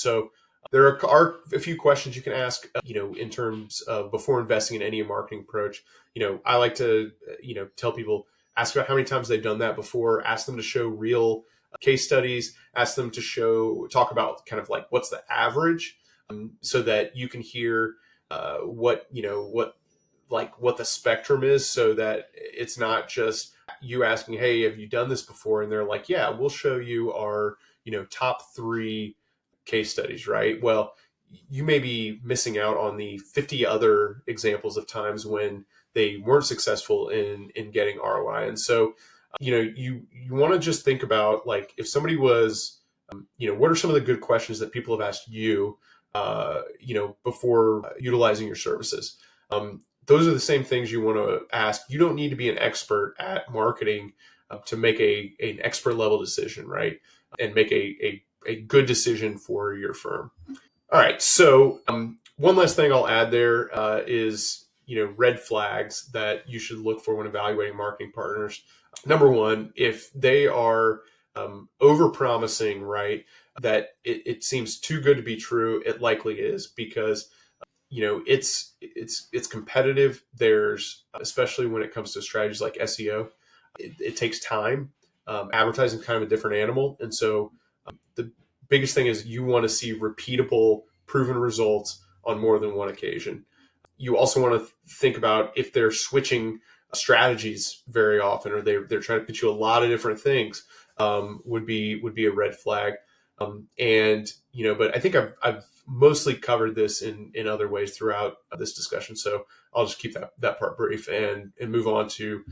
So there are a few questions you can ask, in terms of before investing in any marketing approach. I like to, tell people, ask about how many times they've done that before, ask them to show real case studies, ask them to talk about kind of like what's the average, so that you can hear what the spectrum is, so that it's not just you asking, hey, have you done this before? And they're like, yeah, we'll show you our, top 3 case studies, right? Well, you may be missing out on the 50 other examples of times when they weren't successful in getting ROI. And so, you want to just think about, like, if somebody was, what are some of the good questions that people have asked you, before utilizing your services? Those are the same things you want to ask. You don't need to be an expert at marketing to make an expert level decision, right? And make a good decision for your firm. All right. So one last thing I'll add there is, red flags that you should look for when evaluating marketing partners. Number one, if they are over-promising, right, that it seems too good to be true, it likely is, because it's competitive. There's, especially when it comes to strategies like SEO, it takes time. Advertising is kind of a different animal. And so the biggest thing is you want to see repeatable, proven results on more than one occasion. You also want to think about if they're switching strategies very often, or they're trying to pitch you a lot of different things, would be a red flag. But I think I've mostly covered this in other ways throughout this discussion. So I'll just keep that part brief and move on to